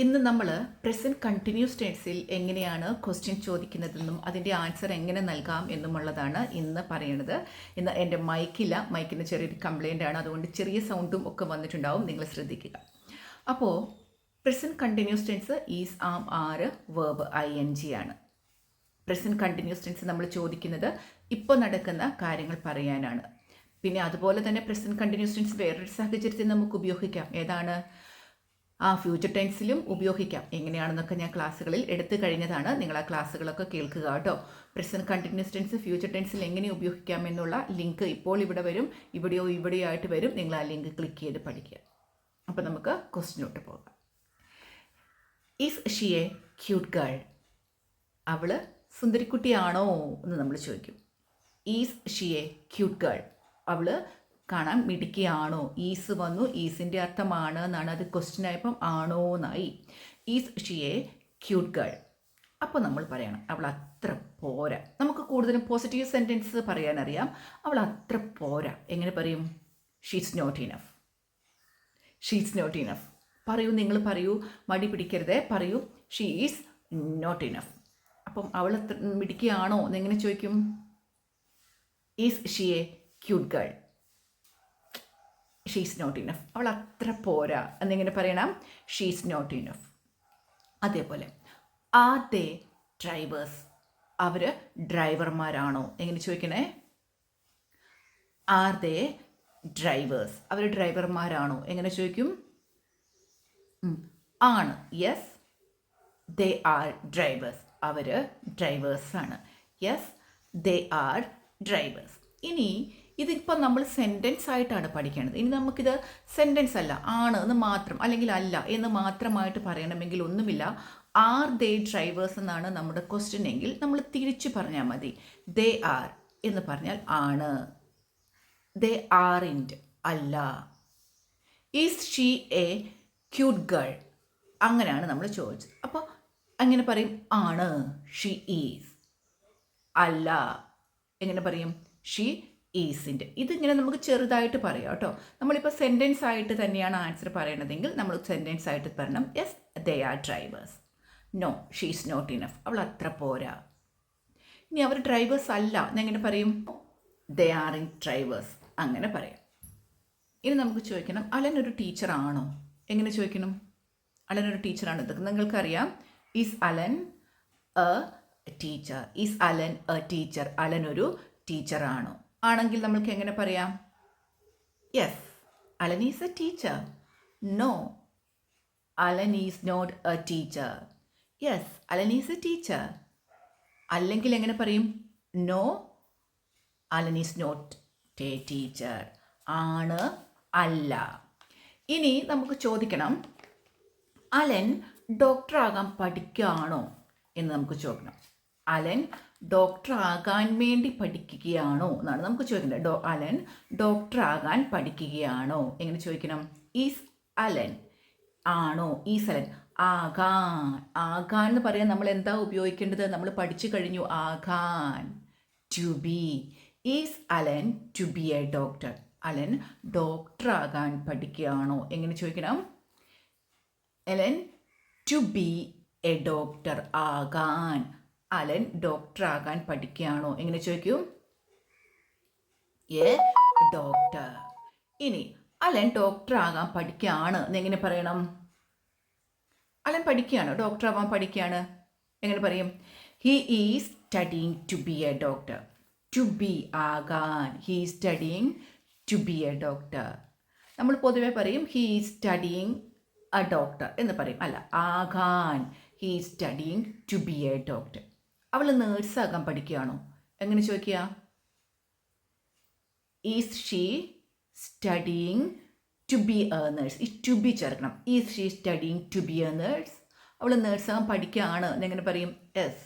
ഇന്ന് നമ്മൾ present continuous ടെൻസിൽ എങ്ങനെയാണ് ക്വസ്റ്റ്യൻ ചോദിക്കുന്നതെന്നും അതിൻ്റെ ആൻസർ എങ്ങനെ നൽകാം എന്നുമുള്ളതാണ് ഇന്ന് പറയുന്നത്. ഇന്ന് എൻ്റെ മൈക്കിന് ചെറിയൊരു കംപ്ലൈൻ്റ് ആണ്, അതുകൊണ്ട് ചെറിയ സൗണ്ടും ഒക്കെ വന്നിട്ടുണ്ടാവും, നിങ്ങൾ ശ്രദ്ധിക്കുക. അപ്പോൾ പ്രസൻറ്റ് കണ്ടിന്യൂസ് ടെൻസ് ഈസ്, ആം, ആര്, വേർബ് ING ആണ്. പ്രസൻറ്റ് കണ്ടിന്യൂസ് ടെൻസ് നമ്മൾ ചോദിക്കുന്നത് ഇപ്പോൾ നടക്കുന്ന കാര്യങ്ങൾ പറയാനാണ്. പിന്നെ അതുപോലെ തന്നെ പ്രസൻറ്റ് കണ്ടിന്യൂസ് ടെൻസ് വേറൊരു സാഹചര്യത്തിൽ നമുക്ക് ഉപയോഗിക്കാം. ഏതാണ്? ഫ്യൂച്ചർ ടെൻസിലും ഉപയോഗിക്കാം. എങ്ങനെയാണെന്നൊക്കെ ഞാൻ ക്ലാസ്സുകളിൽ എടുത്തു കഴിഞ്ഞതാണ്. നിങ്ങൾ ആ ക്ലാസ്സുകളൊക്കെ കേൾക്കുക കേട്ടോ. പ്രസൻറ്റ് കണ്ടിന്യൂസ് ടെൻസ് ഫ്യൂച്ചർ ടെൻസിൽ എങ്ങനെ ഉപയോഗിക്കാം എന്നുള്ള ലിങ്ക് ഇപ്പോൾ ഇവിടെ വരും, ഇവിടെയോ ആയിട്ട് വരും. നിങ്ങൾ ആ ലിങ്ക് ക്ലിക്ക് ചെയ്ത് പഠിക്കുക. അപ്പോൾ നമുക്ക് ക്വസ്റ്റ്യനോട്ട് പോകാം. Is she a cute girl? അവൾ സുന്ദരിക്കുട്ടിയാണോ എന്ന് നമ്മൾ ചോദിക്കും. Is she a cute girl? അവൾ കാണാൻ മിടുക്കിയാണോ? ഈസ് വന്നു, ഈസിൻ്റെ അർത്ഥമാണ് എന്നാണ്. അത് ക്വസ്റ്റ്യൻ ആയപ്പം ആണോ എന്നായി. Is she a cute girl? അപ്പോൾ നമ്മൾ പറയണം അവൾ അത്ര പോരാ. നമുക്ക് കൂടുതലും പോസിറ്റീവ് സെൻറ്റൻസ് പറയാനറിയാം. അവൾ അത്ര പോരാ. എങ്ങനെ പറയും? She's not enough. She's not enough. പറയൂ, നിങ്ങൾ പറയൂ, മടി പിടിക്കരുതേ, പറയൂ. She is not enough. അപ്പം അവൾ അത്ര മിടുക്കിയാണോ എന്നെങ്ങനെ ചോദിക്കും? Is she a cute girl? She's not enough. അവൾ അത്ര പോരാ എന്നിങ്ങനെ പറയണം. She's not enough. അതേപോലെ ആർ ദേ ഡ്രൈവേഴ്സ്? അവർ ഡ്രൈവർമാരാണോ? എങ്ങനെ ചോദിക്കണേ? Are they drivers? അവർ ഡ്രൈവർമാരാണോ? എങ്ങനെ ചോദിക്കും? ആണ്. Yes, they are drivers. അവർ ഡ്രൈവേഴ്സാണ്. Yes, they are drivers. ഇനി ഇതിപ്പോൾ നമ്മൾ സെൻറ്റൻസ് ആയിട്ടാണ് പഠിക്കേണ്ടത്. ഇനി നമുക്കിത് സെൻറ്റൻസ് അല്ല, ആണ് എന്ന് മാത്രം അല്ലെങ്കിൽ അല്ല എന്ന് മാത്രമായിട്ട് പറയണമെങ്കിൽ ഒന്നുമില്ല. ആർ ദേ ഡ്രൈവേഴ്സ് എന്നാണ് നമ്മുടെ ക്വസ്റ്റ്യൻ എങ്കിൽ നമ്മൾ തിരിച്ചു പറഞ്ഞാൽ മതി. ദേ ആർ എന്ന് പറഞ്ഞാൽ ആണ്. ദേ ആറിൻ്റ് അല്ല. Is she a cute girl? അങ്ങനെയാണ് നമ്മൾ ചോദിച്ചത്. അപ്പോൾ അങ്ങനെ പറയും ആണ്. She is. അല്ല, എങ്ങനെ പറയും? ഷീ ഈസിൻ്റെ. ഇതിങ്ങനെ നമുക്ക് ചെറുതായിട്ട് പറയാം കേട്ടോ. നമ്മളിപ്പോൾ സെൻറ്റൻസ് ആയിട്ട് തന്നെയാണ് ആൻസർ പറയണതെങ്കിൽ നമ്മൾ സെൻറ്റൻസ് ആയിട്ട് പറയണം. Yes, they are drivers. No, she's not enough. അവൾ അത്ര പോരാ. ഇനി അവർ ഡ്രൈവേഴ്സ് അല്ല എന്നെങ്ങനെ പറയും? They are in drivers. അങ്ങനെ പറയാം. ഇനി നമുക്ക് ചോദിക്കണം, അലൻ ഒരു ടീച്ചറാണോ? എങ്ങനെ ചോദിക്കണം? അലൻ ഒരു ടീച്ചറാണ്. ഇതൊക്കെ നിങ്ങൾക്കറിയാം. Is Alan a teacher? Is Alan a teacher? Alan ഒരു ടീച്ചറാണോ? ആണെങ്കിൽ നമ്മൾക്ക് എങ്ങനെ പറയാം? Yes, Alan is a teacher. No, Alan is not a teacher. Yes, Alan is a teacher. അല്ലെങ്കിൽ എങ്ങനെ പറയും? No, Alan is not a teacher. ആണ്, അല്ല. ഇനി നമുക്ക് ചോദിക്കണം, അലൻ ഡോക്ടറാകാൻ പഠിക്കുകയാണോ എന്ന് നമുക്ക് ചോദിക്കണം. അലൻ ഡോക്ടറാകാൻ വേണ്ടി പഠിക്കുകയാണോ എന്നാണ് നമുക്ക് ചോദിക്കേണ്ടത്. അലൻ ഡോക്ടറാകാൻ പഠിക്കുകയാണോ? എങ്ങനെ ചോദിക്കണം? Is Alan? ആണോ? Is Alan? ആകാൻ. ആകാൻ എന്ന് പറയാൻ നമ്മൾ എന്താ ഉപയോഗിക്കേണ്ടത്? നമ്മൾ പഠിച്ചു കഴിഞ്ഞു. ആകാൻ, to be. Is Alan to be a doctor? Alan ഡോക്ടറാകാൻ പഠിക്കുകയാണോ? എങ്ങനെ ചോദിക്കണം? Alan to be a doctor. ആകാൻ. അലൻ ഡോക്ടറാകാൻ പഠിക്കുകയാണോ? എങ്ങനെ ചോദിക്കും? A doctor. ഇനി അലൻ ഡോക്ടറാകാൻ പഠിക്കുകയാണ് എന്നെങ്ങനെ പറയണം? അലൻ പഠിക്കുകയാണ്, ഡോക്ടറാകാൻ പഠിക്കുകയാണ്. എങ്ങനെ പറയും? He is studying to be a doctor. To be, ആകാൻ. He is studying to be a doctor. നമ്മൾ പൊതുവെ പറയും he is studying a doctor എന്ന് പറയും. അല്ല, ആകാൻ. He is studying to be a doctor. അവൾ നേഴ്സാകാൻ പഠിക്കുകയാണോ? എങ്ങനെ ചോദിക്കുക? Is she studying to be a nurse? ഈ ടു ബി ചേർക്കണം. Is she studying to be a nurse? അവൾ നേഴ്സാകാൻ പഠിക്കുകയാണ് എന്നെങ്ങനെ പറയും? Yes,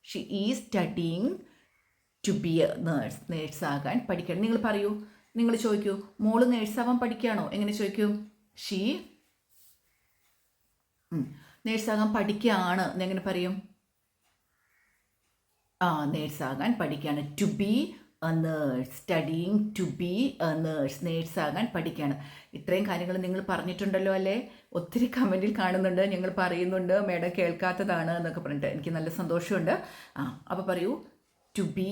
she is studying to be a nurse. നേഴ്സാകാൻ പഠിക്കണം. നിങ്ങൾ പറയൂ, നിങ്ങൾ ചോദിക്കൂ, മോള് നേഴ്സാകാൻ പഠിക്കുകയാണോ? എങ്ങനെ ചോദിക്കൂ? ഷീ നേഴ്സാകാൻ പഠിക്കുകയാണ് എന്നെങ്ങനെ പറയും? നേഴ്സാകാൻ പഠിക്കുകയാണ്. To be a nurse, studying to be a nurse, നേഴ്സാകാൻ പഠിക്കുകയാണ്. ഇത്രയും കാര്യങ്ങൾ നിങ്ങൾ പറഞ്ഞിട്ടുണ്ടല്ലോ അല്ലേ? ഒത്തിരി കമൻറ്റിൽ കാണുന്നുണ്ട്, ഞങ്ങൾ പറയുന്നുണ്ട്, മേഡം കേൾക്കാത്തതാണ് എന്നൊക്കെ പറഞ്ഞിട്ട്. എനിക്ക് നല്ല സന്തോഷമുണ്ട്. അപ്പോൾ പറയൂ, ടു ബി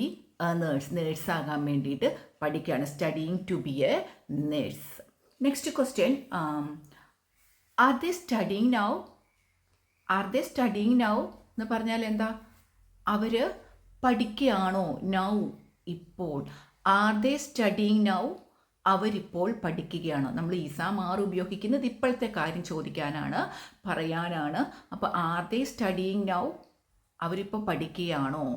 എ നേഴ്സ്, നേഴ്സാകാൻ വേണ്ടിയിട്ട് പഠിക്കുകയാണ്. Studying to be a nurse. Next question, are they studying now? Are they studying now എന്ന് പറഞ്ഞാൽ എന്താ? അവർ പഠിക്കുകയാണോ? നൗ, ഇപ്പോൾ. Are they studying now? അവരിപ്പോൾ പഠിക്കുകയാണോ? നമ്മൾ ഈസാം ആർ ഉപയോഗിക്കുന്നത് ഇപ്പോഴത്തെ കാര്യം ചോദിക്കാനാണ്, പറയാനാണ്. അപ്പോൾ ആർ ദേ സ്റ്റഡിയിങ് നൗ? അവരിപ്പോൾ പഠിക്കുകയാണോ?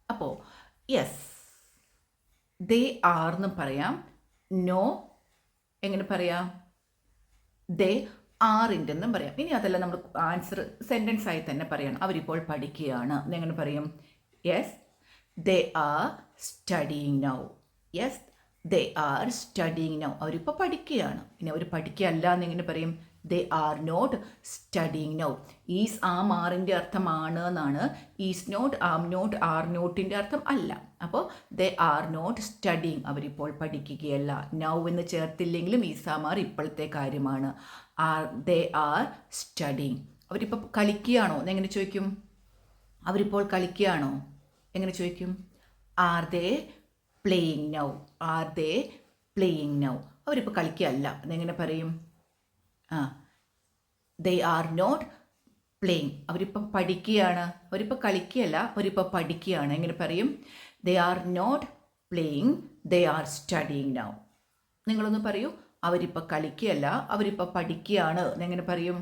അപ്പോൾ യെസ്, ദേ ആർ എന്ന് പറയാം. നോ എങ്ങനെ പറയാം? ദേ ആറിൻ്റെ എന്നും പറയാം. ഇനി അതല്ല, നമ്മൾ ആൻസർ സെൻറ്റൻസ് ആയി തന്നെ പറയണം. അവരിപ്പോൾ പഠിക്കുകയാണ് എന്നെങ്ങനെ പറയും? Yes, they are studying now. Yes, they are studying now. അവരിപ്പോൾ പഠിക്കുകയാണ്. ഇനി അവർ പഠിക്കുകയല്ല എന്നെങ്ങനെ പറയും? They are not studying now. Is am ആറിൻ്റെ അർത്ഥം ആണ് എന്നാണ്. Is not, am not, are നോട്ടിൻ്റെ അർത്ഥം അല്ല. അപ്പോൾ ദേ ആർ നോട്ട് സ്റ്റഡിയിങ്, അവരിപ്പോൾ പഠിക്കുകയല്ല. നൗ എന്ന് ചേർത്തില്ലെങ്കിലും ഈസാം ആർ ഇപ്പോഴത്തെ കാര്യമാണ്. They are studying. അവരിപ്പോൾ കളിക്കുകയാണോ എന്നെങ്ങനെ ചോദിക്കും? അവരിപ്പോൾ കളിക്കുകയാണോ എങ്ങനെ ചോദിക്കും? Are they playing now? Are they playing now? അവരിപ്പോൾ കളിക്കുകയല്ല എന്നെങ്ങനെ പറയും? They are not playing. അവരിപ്പോൾ പഠിക്കുകയാണ്. അവരിപ്പോൾ കളിക്കുകയല്ല, അവരിപ്പോൾ പഠിക്കുകയാണ്. എങ്ങനെ പറയും? They are not playing, they are studying now. നിങ്ങളൊന്ന് പറയൂ, അവരിപ്പോൾ കളിക്കുകയല്ല, അവരിപ്പോൾ പഠിക്കുകയാണ് എന്നെങ്ങനെ പറയും?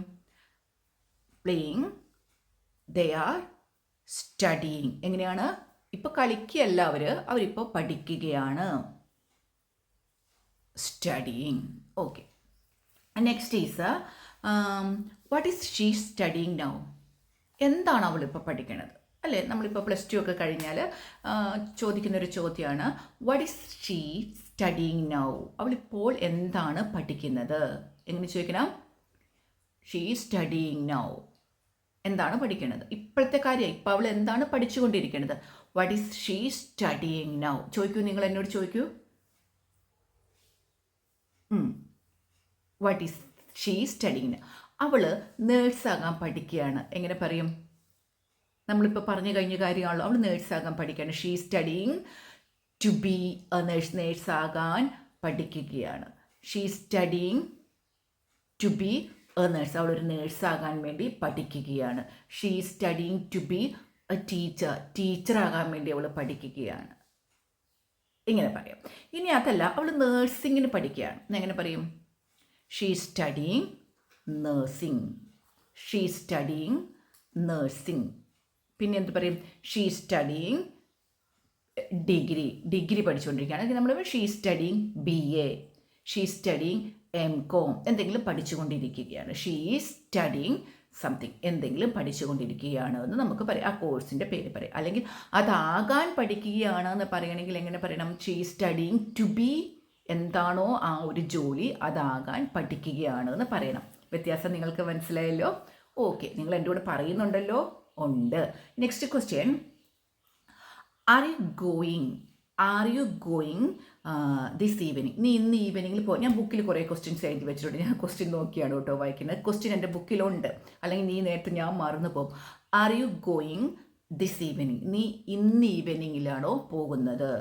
Playing, they are studying. എങ്ങനെയാണ്? ഇപ്പോൾ കളിക്കുകയല്ല അവരിപ്പോൾ പഠിക്കുകയാണ്. Studying. Okay. Next is, what is she studying now? എന്താണ് അവളിപ്പോൾ പഠിക്കണത്? അല്ലേ, നമ്മളിപ്പോൾ +2 ഒക്കെ കഴിഞ്ഞാൽ ചോദിക്കുന്നൊരു ചോദ്യമാണ്, what is she studying now? അവളിപ്പോൾ എന്താണ് പഠിക്കുന്നത്? എങ്ങനെ ചോദിക്കണം? She studying now. എന്താണ് പഠിക്കുന്നത്? ഇപ്പോഴത്തെ കാര്യം, ഇപ്പോൾ അവൾ എന്താണ് പഠിച്ചുകൊണ്ടിരിക്കുന്നത്? What is she studying now? ചോദിക്കൂ, നിങ്ങൾ എന്നോട് ചോദിക്കൂ. What is she studying? അവൾ നേഴ്സാകാൻ പഠിക്കുകയാണ്. എങ്ങനെ പറയും? നമ്മളിപ്പോൾ പറഞ്ഞു കഴിഞ്ഞ കാര്യമാണല്ലോ, അവൾ നേഴ്സാകാൻ പഠിക്കുകയാണ്. She studying to be a nurse, നേഴ്സാകാൻ പഠിക്കുകയാണ്. She studying to be a nurse, അവളൊരു നേഴ്സാകാൻ വേണ്ടി പഠിക്കുകയാണ്. She studying to be a teacher, ടീച്ചറാകാൻ വേണ്ടി അവൾ പഠിക്കുകയാണ്. ഇങ്ങനെ പറയാം. ഇനി അതല്ല, അവൾ നേഴ്സിങ്ങിന് പഠിക്കുകയാണ്. എങ്ങനെ പറയും? She studying nursing. She studying nursing. പിന്നെ എന്ത് പറയും? ഷീ സ്റ്റഡിയിങ് ഡിഗ്രി പഠിച്ചുകൊണ്ടിരിക്കുകയാണ്. നമ്മൾ she studying BA, she studying MCom, എന്തെങ്കിലും പഠിച്ചുകൊണ്ടിരിക്കുകയാണ്. ഷീ സ്റ്റഡിയിങ് സംതിങ്, എന്തെങ്കിലും പഠിച്ചുകൊണ്ടിരിക്കുകയാണ് എന്ന് നമുക്ക് പറയാം. ആ കോഴ്സിൻ്റെ പേര് പറയാം. അല്ലെങ്കിൽ അതാകാൻ പഠിക്കുകയാണ് എന്ന് പറയണമെങ്കിൽ എങ്ങനെ പറയണം? ഷീ സ്റ്റഡിയിങ് ടു ബി, എന്താണോ ആ ഒരു ജോലി അതാകാൻ പഠിക്കുകയാണ് എന്ന് പറയണം. വ്യത്യാസം നിങ്ങൾക്ക് മനസ്സിലായല്ലോ? ഓക്കെ, നിങ്ങൾ എൻ്റെ കൂടെ പറയുന്നുണ്ടല്ലോ? ഉണ്ട്. Next question, R you going this evening? നീ ഇന്ന് ഈവനിങ്ങിൽ ഞാൻ ബുക്കിൽ കുറേ ക്വസ്റ്റ്യൻസ് എഴുതി വെച്ചിട്ടുണ്ട്. ഞാൻ ക്വസ്റ്റ്യൻ നോക്കിയാണ് കേട്ടോ വായിക്കുന്നത്. ക്വസ്റ്റ്യൻ എൻ്റെ ബുക്കിലുണ്ട്, അല്ലെങ്കിൽ നീ നേരത്തെ ഞാൻ മറന്നു പോകും. R you going this evening? നീ ഇന്ന് ഈവനിങ്ങിലാണോ പോകുന്നത്?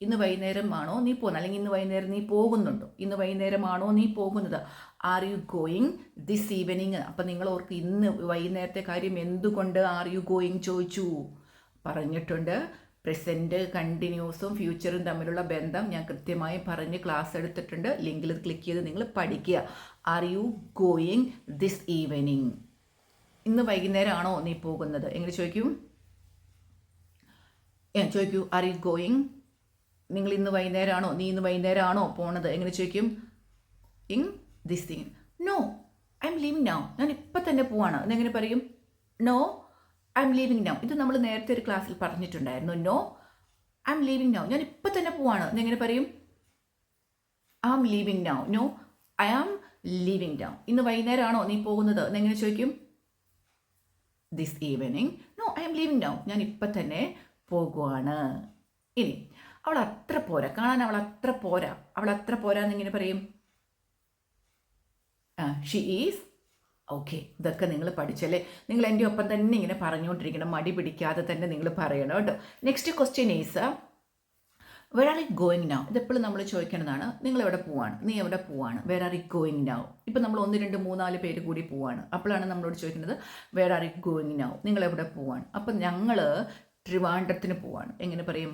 ഇന്ന് വൈകുന്നേരമാണോ നീ പോകുന്നത്? അല്ലെങ്കിൽ ഇന്ന് വൈകുന്നേരം നീ പോകുന്നുണ്ടോ? ഇന്ന് വൈകുന്നേരമാണോ നീ പോകുന്നത്? R you going this evening? അപ്പം നിങ്ങൾ ഓർക്ക് ഇന്ന് വൈകുന്നേരത്തെ കാര്യം എന്തുകൊണ്ട് ആർ യു ഗോയിങ് ചോദിച്ചു? പറഞ്ഞിട്ടുണ്ട്. പ്രസൻറ്റ് കണ്ടിന്യൂസും ഫ്യൂച്ചറും തമ്മിലുള്ള ബന്ധം ഞാൻ കൃത്യമായി പറഞ്ഞ് ക്ലാസ് എടുത്തിട്ടുണ്ട്. ലിങ്കിൽ ക്ലിക്ക് ചെയ്ത് നിങ്ങൾ പഠിക്കുക. R you going this evening? ഇന്ന് വൈകുന്നേരമാണോ നീ പോകുന്നത്? എങ്ങനെ ചോദിക്കും? ചോദിക്കൂ, ആർ യു ഗോയിങ്? നിങ്ങൾ ഇന്ന് വൈകുന്നേരമാണോ, നീ ഇന്ന് വൈകുന്നേരമാണോ പോണത്? എങ്ങനെ ചോദിക്കും? In this thing. No, I'm leaving now. ഞാൻ ഇപ്പം തന്നെ പോവാണ് എന്നെങ്ങനെ പറയും? No, I'm leaving now. ഇത് നമ്മൾ നേരത്തെ ഒരു ക്ലാസ്സിൽ പറഞ്ഞിട്ടുണ്ടായിരുന്നു. No, I'm leaving now. ഞാൻ ഇപ്പം തന്നെ പോവാണ് എന്നെങ്ങനെ പറയും? I am leaving now. No, I am leaving now. ഇന്ന് വൈകുന്നേരമാണോ നീ പോകുന്നത് എന്നെങ്ങനെ ചോദിക്കും? This evening. No, I'm leaving now. ഞാൻ ഇപ്പം തന്നെ പോകുവാണ്. ഇനി അവൾ അത്ര പോരാ, കാണാൻ അവൾ അത്ര പോരാ, അവൾ അത്ര പോരാ എന്നിങ്ങനെ പറയും. She is okay. ഇതൊക്കെ നിങ്ങൾ പഠിച്ചല്ലേ? നിങ്ങൾ എൻ്റെ ഒപ്പം തന്നെ ഇങ്ങനെ പറഞ്ഞുകൊണ്ടിരിക്കണം, മടി പിടിക്കാതെ തന്നെ നിങ്ങൾ പറയണം കേട്ടോ. Next question is where are you going now. ഇതെപ്പോഴും നമ്മൾ ചോദിക്കേണ്ടതാണ്. നിങ്ങൾ എവിടെ പോവാണ്, നീ എവിടെ പോവാണ്, where are you going now. ഇപ്പം നമ്മൾ 1 2 3 4 പേര് കൂടി പോവാണ്. അപ്പോഴാണ് നമ്മളോട് ചോദിക്കുന്നത് where are you going now, നിങ്ങൾ എവിടെ പോവാണ്. അപ്പം ഞങ്ങൾ ട്രിവാൻഡ്രത്തിന് പോവാണ്. എങ്ങനെ പറയും?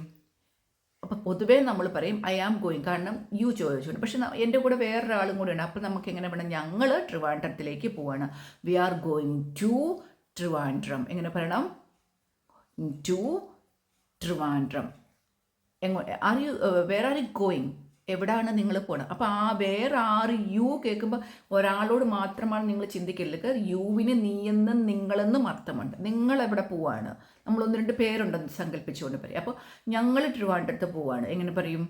അപ്പം പൊതുവേ നമ്മൾ പറയും ഐ ആം ഗോയിങ്, കാരണം യു ചോദിച്ചുകൊണ്ട്. പക്ഷെ എൻ്റെ കൂടെ വേറൊരാളും കൂടെ ഉണ്ട്. അപ്പം നമുക്ക് എങ്ങനെ വേണം, ഞങ്ങൾ ട്രിവാൻഡ്രത്തിലേക്ക് പോവാണ്. We are going to Trivandrum. എങ്ങനെ പറയണം? To Trivandrum. Are you where are you going, എവിടെയാണ് നിങ്ങൾ പോകണം. അപ്പോൾ ആ വേറെ ആർ യു കേൾക്കുമ്പോൾ ഒരാളോട് മാത്രമാണ് നിങ്ങൾ ചിന്തിക്കരുത്. യുവിന് നീയെന്നും നിങ്ങളെന്നും അർത്ഥമുണ്ട്. നിങ്ങൾ എവിടെ പോവാണ്, നമ്മൾ 1 2 പേരുണ്ടെന്ന് സങ്കല്പിച്ചുകൊണ്ട് പറയും. അപ്പോൾ ഞങ്ങൾ ട്രിവാൻഡ്രത്ത് പോവാണ്. എങ്ങനെ പറയും?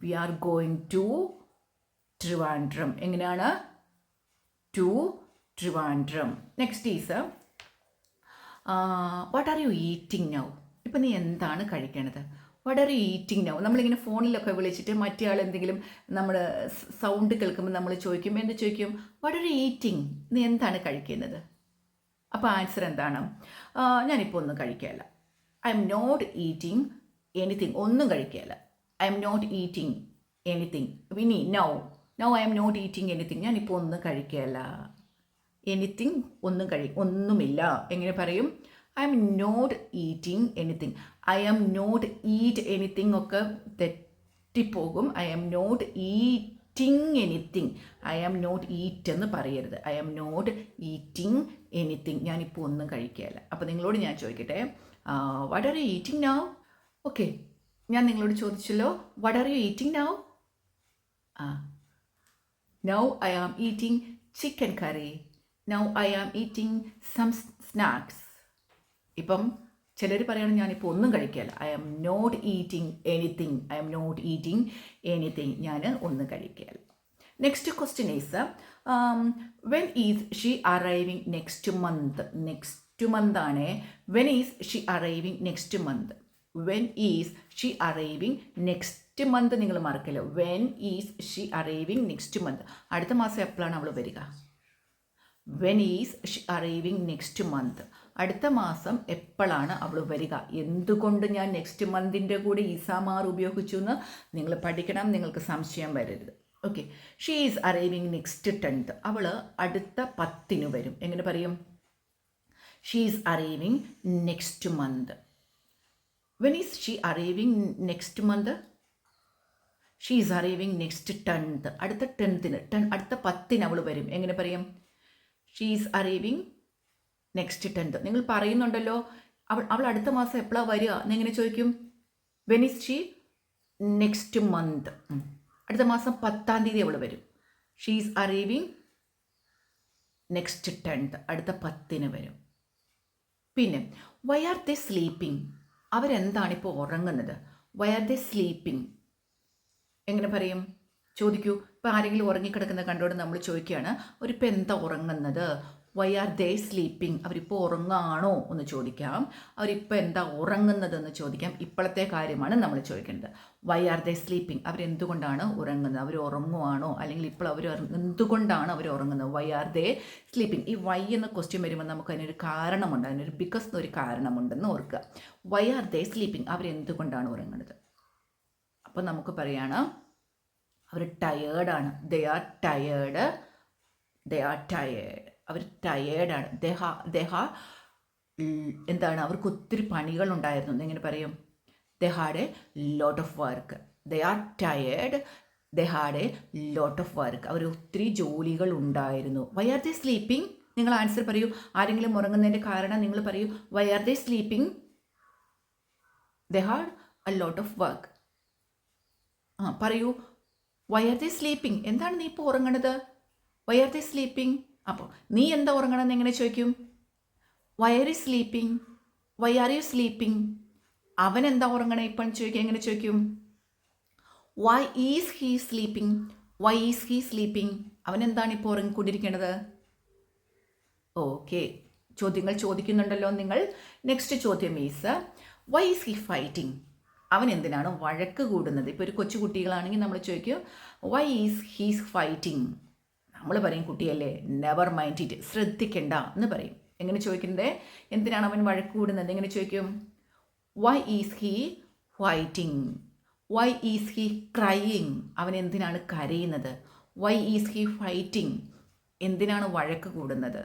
We are going to Trivandrum. എങ്ങനെയാണ്? To Trivandrum. Next is what are you eating now. ഇപ്പം നീ എന്താണ് കഴിക്കണത്? What are you eating now. നമ്മളിങ്ങനെ ഫോണിലൊക്കെ വിളിച്ചിട്ട് മറ്റേ ആൾ എന്തെങ്കിലും നമ്മൾ സൗണ്ട് കേൾക്കുമ്പോൾ നമ്മൾ ചോദിക്കും, എന്ത് ചോദിക്കും? വാട്ട് ആർ യു ഈറ്റിംഗ്, നീ എന്താണ് കഴിക്കുന്നത്? അപ്പോൾ ആൻസർ എന്താണ്? ഞാനിപ്പോൾ ഒന്നും കഴിക്കുകയല്ല. I am not eating anything. ഒന്നും കഴിക്കുകയല്ല. I am not eating anything. ഇനി now I am not eating anything. ഞാനിപ്പോൾ ഒന്നും കഴിക്കുകയല്ല. എനിത്തിങ് ഒന്നുമില്ല. എങ്ങനെ പറയും? I am not eating anything. I am not eat anything ഒക്കെ തെറ്റിപ്പോകും. I am not eating anything. I am not eat എന്ന് പറയരുത്. I am not eating anything. ഞാനിപ്പോൾ ഒന്നും കഴിക്കുകയല്ല. അപ്പോൾ നിങ്ങളോട് ഞാൻ ചോദിക്കട്ടെ, what are you eating now? Okay, ഞാൻ നിങ്ങളോട് ചോദിച്ചല്ലോ, what are you eating now? Now I am eating chicken curry. Now I am eating some snacks. ഇപ്പം ചിലർ പറയണം ഞാനിപ്പോൾ ഒന്നും കഴിക്കുകയല്ല. I am not eating anything. I am not eating anything. ഞാൻ ഒന്നും കഴിക്കുകയല്ല. Next question is when is she arriving next month. Next month ആണ്. When is she arriving next month. When is she arriving next month. നിങ്ങൾ മറക്കല്ലോ. When is she arriving next month. അടുത്ത മാസം എപ്പോഴാണ് അവൾ വരിക? When is she arriving next month. അടുത്ത മാസം എപ്പോഴാണ് അവൾ വരിക? എന്തുകൊണ്ട് ഞാൻ നെക്സ്റ്റ് മന്തിൻ്റെ കൂടെ ഈസാമാർ ഉപയോഗിച്ചു എന്ന് നിങ്ങൾ പഠിക്കണം. നിങ്ങൾക്ക് സംശയം വരരുത്. Okay, she is arriving next 10th. അവൾ അടുത്ത 10ന് വരും. എങ്ങനെ പറയും? She is arriving next month. When is she arriving next month? She is arriving next 10th. അടുത്ത 10ന് അടുത്ത 10ന് അവൾ വരും. എങ്ങനെ പറയും? She is arriving next 10th. നിങ്ങൾ പറയുന്നുണ്ടല്ലോ അവൾ അടുത്ത മാസം എപ്പോഴാണ് വരിക എന്നെങ്ങനെ ചോദിക്കും? When is she next month. അടുത്ത മാസം 10ാം തീയതി അവൾ വരും. She is arriving next 10th. അടുത്ത 10ന് വരും. പിന്നെ വൈ ആർ ദേ സ്ലീപ്പിംഗ്. അവരെന്താണിപ്പോൾ ഉറങ്ങുന്നത്? Why are they sleeping. എങ്ങനെ പറയും? ചോദിക്കൂ. ഇപ്പോൾ ആരെങ്കിലും ഉറങ്ങിക്കിടക്കുന്ന കണ്ടോട് നമ്മൾ ചോദിക്കുകയാണ്, അവരിപ്പോൾ എന്താ ഉറങ്ങുന്നത്? Why are they sleeping. അവരിപ്പോൾ ഉറങ്ങാണോ എന്ന് ചോദിക്കാം. അവരിപ്പോൾ എന്താ ഉറങ്ങുന്നതെന്ന് ചോദിക്കാം. ഇപ്പോഴത്തെ കാര്യമാണ് നമ്മൾ ചോദിക്കേണ്ടത്. Why are they sleeping. അവരെന്തുകൊണ്ടാണ് ഉറങ്ങുന്നത്? അവർ ഉറങ്ങുവാണോ, അല്ലെങ്കിൽ ഇപ്പോൾ അവർ എന്തുകൊണ്ടാണ് അവർ ഉറങ്ങുന്നത്? Why are they sleeping. ഈ വൈ എന്ന ക്വസ്റ്റ്യൻ വരുമ്പോൾ നമുക്ക് അതിനൊരു കാരണമുണ്ട്. അതിനൊരു ബിക്കോസ് എന്നൊരു കാരണമുണ്ടെന്ന് ഓർക്കുക. Why are they sleeping. അവരെന്തുകൊണ്ടാണ് ഉറങ്ങുന്നത്? അപ്പം നമുക്ക് പറയാണ് അവർ ടയേർഡാണ്. They are tired. They are tired. അവർ ടയേർഡാണ്. എന്താണ്? അവർക്ക് ഒത്തിരി പണികളുണ്ടായിരുന്നു. എങ്ങനെ പറയും? They had a lot of work. They are tired. They had a lot of work. അവർ ഒത്തിരി ജോലികൾ ഉണ്ടായിരുന്നു. Why are they sleeping. നിങ്ങൾ ആൻസർ പറയൂ. ആരെങ്കിലും ഉറങ്ങുന്നതിൻ്റെ കാരണം നിങ്ങൾ പറയൂ. Why are they sleeping? They had a lot of work. പറയൂ. Why are they sleeping. എന്താണ് നീ ഇപ്പോൾ ഉറങ്ങണത്? Why are they sleeping. അപ്പോൾ നീ എന്താ ഉറങ്ങണമെന്ന് എങ്ങനെ ചോദിക്കും? Why are you sleeping. Why are you sleeping. അവൻ എന്താ ഉറങ്ങണേ ഇപ്പം ചോദിക്കുക. എങ്ങനെ ചോദിക്കും? Why is he sleeping. Y is he sleeping. അവൻ എന്താണ് ഇപ്പോൾ ഉറങ്ങിക്കൊണ്ടിരിക്കുന്നത്? ഓക്കെ, ചോദ്യങ്ങൾ ചോദിക്കുന്നുണ്ടല്ലോ നിങ്ങൾ. നെക്സ്റ്റ് ചോദ്യം is why is he fighting. അവൻ എന്തിനാണ് വഴക്ക് കൂടുന്നത്? ഇപ്പോൾ ഒരു കൊച്ചു കുട്ടികളാണെങ്കിൽ നമ്മൾ ചോദിക്കും വൈ ഈസ് ഹീസ് ഫൈറ്റിംഗ്. നമ്മൾ പറയും കുട്ടിയല്ലേ, നെവർ മൈൻഡ് ഇറ്റ്, ശ്രദ്ധിക്കണ്ട എന്ന് പറയും. എങ്ങനെ ചോദിക്കുന്നത്? എന്തിനാണ് അവൻ വഴക്ക് കൂടുന്നത്? എങ്ങനെ ചോദിക്കും? Why is he fighting, why is he crying, അവൻ എന്തിനാണ് കരയുന്നത്? വൈ ഈസ് ഹീ ഫൈറ്റിംഗ്, എന്തിനാണ് വഴക്ക് കൂടുന്നത്?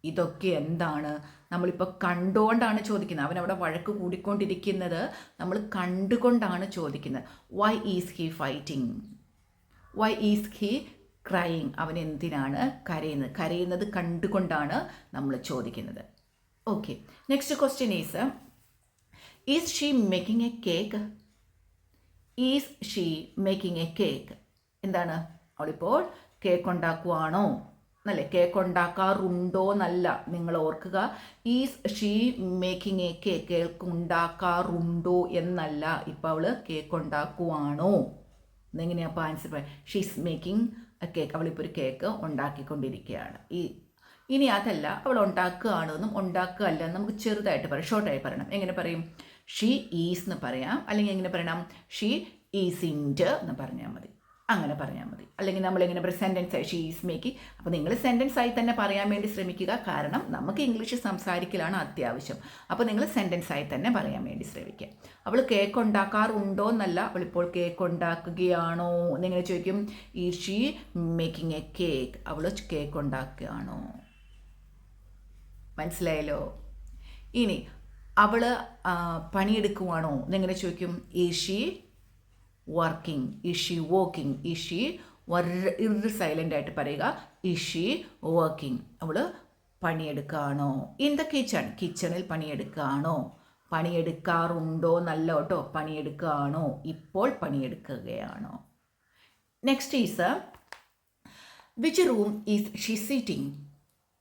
ഇതൊക്കെ എന്താണ്? നമ്മളിപ്പോൾ കണ്ടുകൊണ്ടാണ് ചോദിക്കുന്നത്. അവനവിടെ വഴക്ക് കൂടിക്കൊണ്ടിരിക്കുന്നത് നമ്മൾ കണ്ടുകൊണ്ടാണ് ചോദിക്കുന്നത്. Why is he fighting, why is he crying, അവൻ എന്തിനാണ് കരയുന്നത്? കരയുന്നത് കണ്ടുകൊണ്ടാണ് നമ്മൾ ചോദിക്കുന്നത്. Okay, next question is she making a cake? Is she making a cake, എന്താണ്? അവളിപ്പോൾ കേക്ക് ഉണ്ടാക്കുവാണോ എന്നല്ലേ? കേക്ക് ഉണ്ടാക്കാറുണ്ടോ എന്നല്ല, നിങ്ങൾ ഓർക്കുക. Is she making a cake, cake ഉണ്ടാക്കാറുണ്ടോ എന്നല്ല. ഇപ്പോൾ അവൾ കേക്ക് ഉണ്ടാക്കുവാണോ എന്നെങ്ങനെയാണ് അപ്പോൾ ആൻസർ പറയാം? ഷീസ് മേക്കിംഗ് എ കേക്ക്, അവളിപ്പോൾ ഒരു കേക്ക് ഉണ്ടാക്കിക്കൊണ്ടിരിക്കുകയാണ്. ഇനി അതല്ല, അവൾ ഉണ്ടാക്കുകയാണെന്നും ഉണ്ടാക്കുകയല്ല നമുക്ക് ചെറുതായിട്ട് പറയാം, ഷോർട്ടായി പറയണം. എങ്ങനെ പറയും? ഷീ ഈസ് എന്ന് പറയാം, അല്ലെങ്കിൽ എങ്ങനെ പറയണം? ഷീ ഈസിൻറ്റ് എന്ന് പറഞ്ഞാൽ മതി, അങ്ങനെ പറഞ്ഞാൽ മതി. അല്ലെങ്കിൽ നമ്മളെങ്ങനെ പറയും? സെൻറ്റൻസ് ആയി ഷീ ഈസ് മേക്കിംഗ്. അപ്പോൾ നിങ്ങൾ സെൻറ്റൻസ് ആയി തന്നെ പറയാൻ വേണ്ടി ശ്രമിക്കുക, കാരണം നമുക്ക് ഇംഗ്ലീഷ് സംസാരിക്കലാണ് അത്യാവശ്യം. അപ്പോൾ നിങ്ങൾ സെൻറ്റൻസ് ആയി തന്നെ പറയാൻ വേണ്ടി ശ്രമിക്കുക. അവൾ കേക്ക് ഉണ്ടാക്കാറുണ്ടോ എന്നല്ല, അവളിപ്പോൾ കേക്ക് ഉണ്ടാക്കുകയാണോ എന്നിങ്ങനെ ചോദിക്കും. Is she making a cake, അവൾ കേക്ക് ഉണ്ടാക്കുകയാണോ? മനസ്സിലായല്ലോ? ഇനി അവൾ പണിയെടുക്കുവാണോ എന്നെങ്ങനെ ചോദിക്കും? Is she working, is she working, is she silent ആയിട്ട് പറയുക, ഈസ് ഷീ വർക്കിംഗ്, അവൾ പണിയെടുക്കുകയാണോ? ഇൻ ദ കിച്ചൺ, കിച്ചണിൽ പണിയെടുക്കുകയാണോ? പണിയെടുക്കാറുണ്ടോ എന്നല്ല കേട്ടോ, പണിയെടുക്കുകയാണോ, ഇപ്പോൾ പണിയെടുക്കുകയാണോ? Next is which room is she sitting?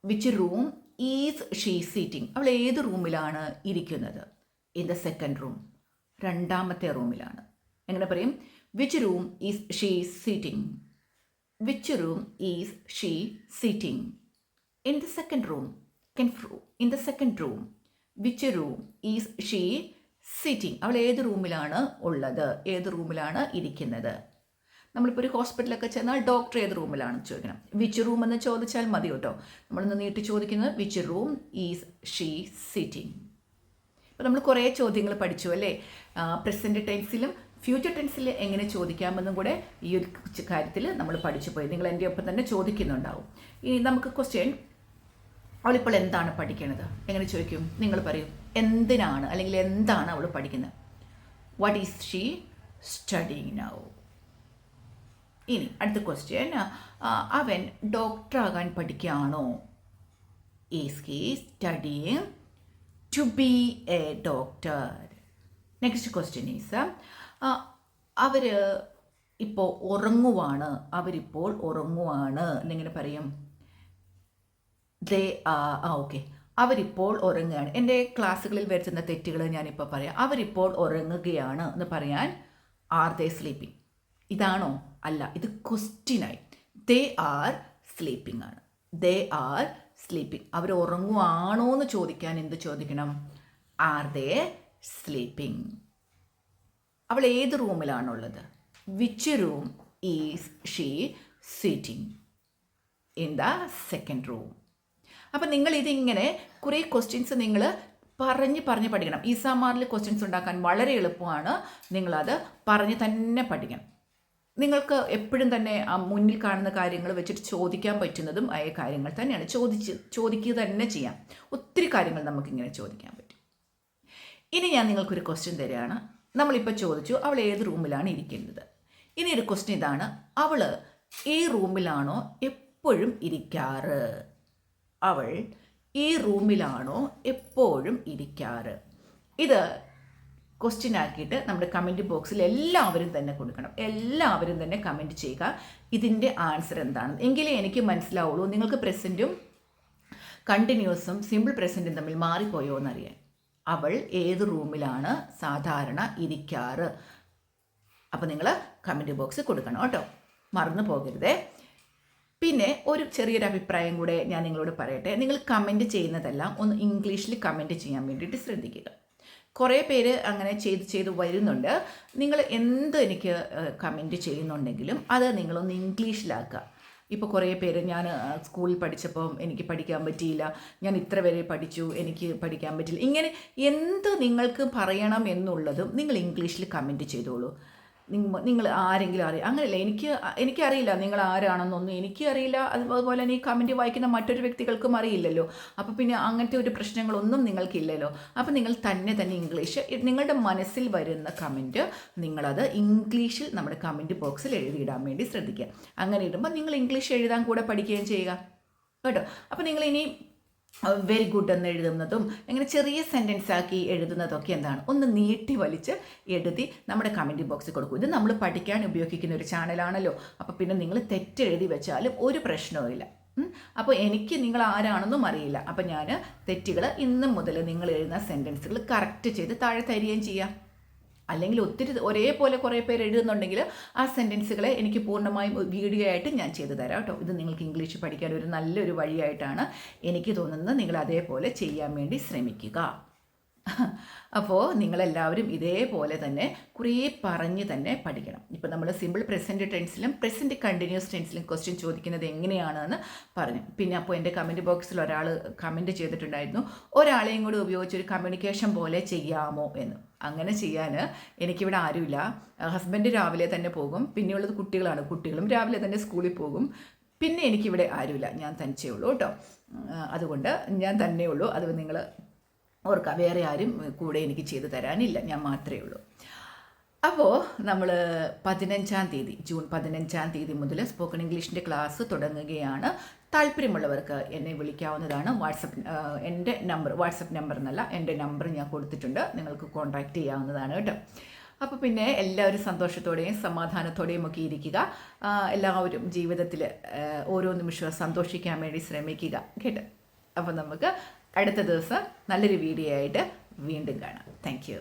Which room is she sitting, അവൾ ഏത് റൂമിലാണ് ഇരിക്കുന്നത്? ഇൻ ദ സെക്കൻഡ് റൂം, രണ്ടാമത്തെ റൂമിലാണ്. എങ്ങനെ പറയും? Which room is she sitting? Which room is she sitting? In the second room, in the second room. Which room is she sitting, അവൾ ഏത് റൂമിലാണ് ഉള്ളത്, ഏത് റൂമിലാണ് ഇരിക്കുന്നത്? നമ്മളിപ്പോൾ ഒരു ഹോസ്പിറ്റലൊക്കെ ചെന്നാൽ ഡോക്ടർ ഏത് റൂമിലാണെന്ന് ചോദിക്കണം. വിച്ച് റൂം എന്ന് ചോദിച്ചാൽ മതി കേട്ടോ. നമ്മളിന്ന് നീട്ടി ചോദിക്കുന്നത് which room is she sitting. ഇപ്പോൾ നമ്മൾ കുറേ ചോദ്യങ്ങൾ പഠിച്ചു അല്ലേ? പ്രസൻറ്റ് ടെൻസിലും ഫ്യൂച്ചർ ടെൻസിൽ എങ്ങനെ ചോദിക്കാമെന്നും കൂടെ ഈ ഒരു കാര്യത്തിൽ നമ്മൾ പഠിച്ചു പോയി. നിങ്ങൾ എൻ്റെ ഒപ്പം തന്നെ ചോദിക്കുന്നുണ്ടാവും. ഇനി നമുക്ക് ക്വസ്റ്റ്യൻ, അവളിപ്പോൾ എന്താണ് പഠിക്കുന്നത് എങ്ങനെ ചോദിക്കും? നിങ്ങൾ പറയും എന്തിനാണ് അല്ലെങ്കിൽ എന്താണ് അവൾ പഠിക്കുന്നത്? What is she studying now? ഇനി അടുത്ത ക്വസ്റ്റ്യൻ, അവൻ ഡോക്ടറാകാൻ പഠിക്കുകയാണോ? Is he studying to be a doctor? Next question is അവർ ഇപ്പോൾ ഉറങ്ങുവാണ്, അവരിപ്പോൾ ഉറങ്ങുവാണ് എന്നിങ്ങനെ പറയും. ഓക്കെ, അവരിപ്പോൾ ഉറങ്ങുകയാണ്. എൻ്റെ ക്ലാസ്സുകളിൽ വരുത്തുന്ന തെറ്റുകൾ ഞാനിപ്പോൾ പറയാം. അവരിപ്പോൾ ഉറങ്ങുകയാണ് എന്ന് പറയാൻ ആർ ദേ സ്ലീപ്പിംഗ്? ഇതാണോ? അല്ല, ഇത് ക്വസ്റ്റ്യനായി. ദേ ആർ സ്ലീപ്പിംഗ് ആണ്. They are sleeping. അവർ ഉറങ്ങുവാണോ എന്ന് ചോദിക്കാൻ എന്ത് ചോദിക്കണം? Are they sleeping? അവൾ ഏത് റൂമിലാണുള്ളത്? Which room is she sitting? In the second room. അപ്പം നിങ്ങൾ ഇതിങ്ങനെ കുറേ ക്വസ്റ്റ്യൻസ് നിങ്ങൾ പറഞ്ഞ് പഠിക്കണം. ഇസാമാറിൽ ക്വസ്റ്റ്യൻസ് ഉണ്ടാക്കാൻ വളരെ എളുപ്പമാണ്. നിങ്ങളത് പറഞ്ഞ് തന്നെ പഠിക്കണം. നിങ്ങൾക്ക് എപ്പോഴും തന്നെ ആ മുന്നിൽ കാണുന്ന കാര്യങ്ങൾ വെച്ചിട്ട് ചോദിക്കാൻ പറ്റുന്നതും ആയ കാര്യങ്ങൾ തന്നെയാണ്. ചോദിക്കുക തന്നെ ചെയ്യാം. ഒത്തിരി കാര്യങ്ങൾ നമുക്കിങ്ങനെ ചോദിക്കാൻ പറ്റും. ഇനി ഞാൻ നിങ്ങൾക്കൊരു ക്വസ്റ്റ്യൻ തരികയാണ്. നമ്മളിപ്പോൾ ചോദിച്ചു അവൾ ഏത് റൂമിലാണ് ഇരിക്കുന്നത്. ഇനി ഒരു ക്വസ്റ്റ്യൻ ഇതാണ്, അവൾ ഈ റൂമിലാണോ എപ്പോഴും ഇരിക്കാറ്? അവൾ ഈ റൂമിലാണോ എപ്പോഴും ഇരിക്കാറ്? ഇത് ക്വസ്റ്റ്യൻ ആക്കിയിട്ട് നമ്മുടെ കമൻറ്റ് ബോക്സിൽ എല്ലാവരും തന്നെ കൊടുക്കണം. എല്ലാവരും തന്നെ കമൻറ്റ് ചെയ്യുക ഇതിൻ്റെ ആൻസർ എന്താണ്, എങ്കിലേ എനിക്ക് മനസ്സിലാവുള്ളൂ നിങ്ങൾക്ക് പ്രസൻറ്റും കണ്ടിന്യൂസും സിമ്പിൾ പ്രസൻറ്റും തമ്മിൽ മാറിപ്പോയോ എന്നറിയാൻ. അവൾ ഏത് റൂമിലാണ് സാധാരണ ഇരിക്കാറ്? അപ്പോൾ നിങ്ങൾ കമൻറ്റ് ബോക്സ് കൊടുക്കണം കേട്ടോ, മറന്നു പോകരുതേ. പിന്നെ ഒരു ചെറിയൊരു അഭിപ്രായം കൂടെ ഞാൻ നിങ്ങളോട് പറയട്ടെ. നിങ്ങൾ കമൻറ്റ് ചെയ്യുന്നതെല്ലാം ഒന്ന് ഇംഗ്ലീഷിൽ കമൻറ്റ് ചെയ്യാൻ വേണ്ടിയിട്ട് ശ്രദ്ധിക്കുക. കുറേ പേര് അങ്ങനെ ചെയ്ത് വരുന്നുണ്ട്. നിങ്ങൾ എന്ത് എനിക്ക് കമൻറ്റ് ചെയ്യുന്നുണ്ടെങ്കിലും അത് നിങ്ങളൊന്ന് ഇംഗ്ലീഷിലാക്കുക. ഇപ്പോൾ കുറേ പേര് ഞാൻ സ്കൂളിൽ പഠിച്ചപ്പോൾ എനിക്ക് പഠിക്കാൻ പറ്റിയില്ല, ഞാൻ ഇത്ര വരെ പഠിച്ചു, എനിക്ക് പഠിക്കാൻ പറ്റില്ല, ഇങ്ങനെ എന്ത് നിങ്ങൾക്ക് പറയണം എന്നുള്ളതും നിങ്ങൾ ഇംഗ്ലീഷിൽ കമൻറ്റ് ചെയ്തോളൂ. നിങ്ങൾ ആരെങ്കിലും അറിയാം, അങ്ങനെയല്ല, എനിക്കറിയില്ല നിങ്ങൾ ആരാണെന്നൊന്നും എനിക്കറിയില്ല, അതുപോലെ തന്നെ ഈ കമൻറ്റ് വായിക്കുന്ന മറ്റൊരു വ്യക്തികൾക്കും അറിയില്ലല്ലോ. അപ്പോൾ പിന്നെ അങ്ങനത്തെ ഒരു പ്രശ്നങ്ങളൊന്നും നിങ്ങൾക്കില്ലല്ലോ. അപ്പോൾ നിങ്ങൾ തന്നെ ഇംഗ്ലീഷ്, നിങ്ങളുടെ മനസ്സിൽ വരുന്ന കമൻറ്റ് നിങ്ങളത് ഇംഗ്ലീഷിൽ നമ്മുടെ കമൻറ്റ് ബോക്സിൽ എഴുതിയിടാൻ വേണ്ടി ശ്രദ്ധിക്കുക. അങ്ങനെ ഇടുമ്പോൾ നിങ്ങൾ ഇംഗ്ലീഷ് എഴുതാൻ കൂടെ പഠിക്കുകയും ചെയ്യുക കേട്ടോ. അപ്പോൾ നിങ്ങളിനി വെരി ഗുഡ് എന്ന് എഴുതുന്നതും ഇങ്ങനെ ചെറിയ സെൻറ്റൻസ് ആക്കി എഴുതുന്നതൊക്കെ എന്താണ്, ഒന്ന് നീട്ടി വലിച്ച് എഴുതി നമ്മുടെ കമൻറ്റ് ബോക്സിൽ കൊടുക്കും. ഇത് നമ്മൾ പഠിക്കാൻ ഉപയോഗിക്കുന്ന ഒരു ചാനലാണല്ലോ. അപ്പോൾ പിന്നെ നിങ്ങൾ തെറ്റെഴുതി വെച്ചാലും ഒരു പ്രശ്നവുമില്ല. അപ്പോൾ എനിക്ക് നിങ്ങൾ ആരാണെന്നും അറിയില്ല. അപ്പോൾ ഞാൻ തെറ്റുകൾ ഇന്ന് മുതൽ നിങ്ങൾ എഴുതുന്ന സെൻറ്റൻസുകൾ കറക്റ്റ് ചെയ്ത് താഴെ തരികയും ചെയ്യാം. അല്ലെങ്കിൽ ഒത്തിരി ഒരേപോലെ കുറേ പേര് എഴുതുന്നുണ്ടെങ്കിൽ ആ സെൻറ്റൻസുകളെ എനിക്ക് പൂർണ്ണമായും വീഡിയോ ആയിട്ട് ഞാൻ ചെയ്തു തരാം കേട്ടോ. ഇത് നിങ്ങൾക്ക് ഇംഗ്ലീഷ് പഠിക്കാൻ ഒരു നല്ലൊരു വഴിയായിട്ടാണ് എനിക്ക് തോന്നുന്നത്. നിങ്ങൾ അതേപോലെ ചെയ്യാൻ വേണ്ടി ശ്രമിക്കുക. അപ്പോൾ നിങ്ങളെല്ലാവരും ഇതേപോലെ തന്നെ കുറേ പറഞ്ഞ് തന്നെ പഠിക്കണം. ഇപ്പോൾ നമ്മൾ സിമ്പിൾ പ്രസൻറ്റ് ടെൻസിലും പ്രസൻറ്റ് കണ്ടിന്യൂസ് ടെൻസിലും ക്വസ്റ്റ്യൻ ചോദിക്കുന്നത് എങ്ങനെയാണെന്ന് പറഞ്ഞു. പിന്നെ അപ്പോൾ എൻ്റെ കമൻറ്റ് ബോക്സിൽ ഒരാൾ കമൻറ്റ് ചെയ്തിട്ടുണ്ടായിരുന്നു, ഒരാളെയും കൂടി ഉപയോഗിച്ച് ഒരു കമ്മ്യൂണിക്കേഷൻ പോലെ ചെയ്യാമോ എന്ന്. അങ്ങനെ ചെയ്യാൻ എനിക്കിവിടെ ആരുമില്ല. ഹസ്ബൻഡ് രാവിലെ തന്നെ പോകും, പിന്നെയുള്ളത് കുട്ടികളാണ്, കുട്ടികളും രാവിലെ തന്നെ സ്കൂളിൽ പോകും. പിന്നെ എനിക്കിവിടെ ആരുമില്ല, ഞാൻ തനിച്ചേ ഉള്ളൂ കേട്ടോ. അതുകൊണ്ട് ഞാൻ തന്നെ ഉള്ളൂ. അത് നിങ്ങൾ ഓർക്കുക, വേറെ ആരും കൂടെ എനിക്ക് ചെയ്തു തരാനില്ല, ഞാൻ മാത്രമേ ഉള്ളൂ. അപ്പോൾ നമ്മൾ 15-ാം തീയതി, ജൂൺ 15-ാം തീയതി മുതൽ സ്പോക്കൺ ഇംഗ്ലീഷിൻ്റെ ക്ലാസ് തുടങ്ങുകയാണ്. താല്പര്യമുള്ളവർക്ക് എന്നെ വിളിക്കാവുന്നതാണ്. എൻ്റെ നമ്പർ, വാട്സപ്പ് നമ്പർ എന്നല്ല, എൻ്റെ നമ്പർ ഞാൻ കൊടുത്തിട്ടുണ്ട്, നിങ്ങൾക്ക് കോൺടാക്റ്റ് ചെയ്യാവുന്നതാണ് കേട്ടോ. അപ്പോൾ പിന്നെ എല്ലാവരും സന്തോഷത്തോടെയും സമാധാനത്തോടെയും ഒക്കെ ഇരിക്കുക. എല്ലാവരും ജീവിതത്തിൽ ഓരോ നിമിഷവും സന്തോഷിക്കാൻ വേണ്ടി ശ്രമിക്കുക കേട്ടോ. അപ്പോൾ നമുക്ക് അടുത്ത ദിവസം നല്ലൊരു വീഡിയോ ആയിട്ട് വീണ്ടും കാണാം. Thank you.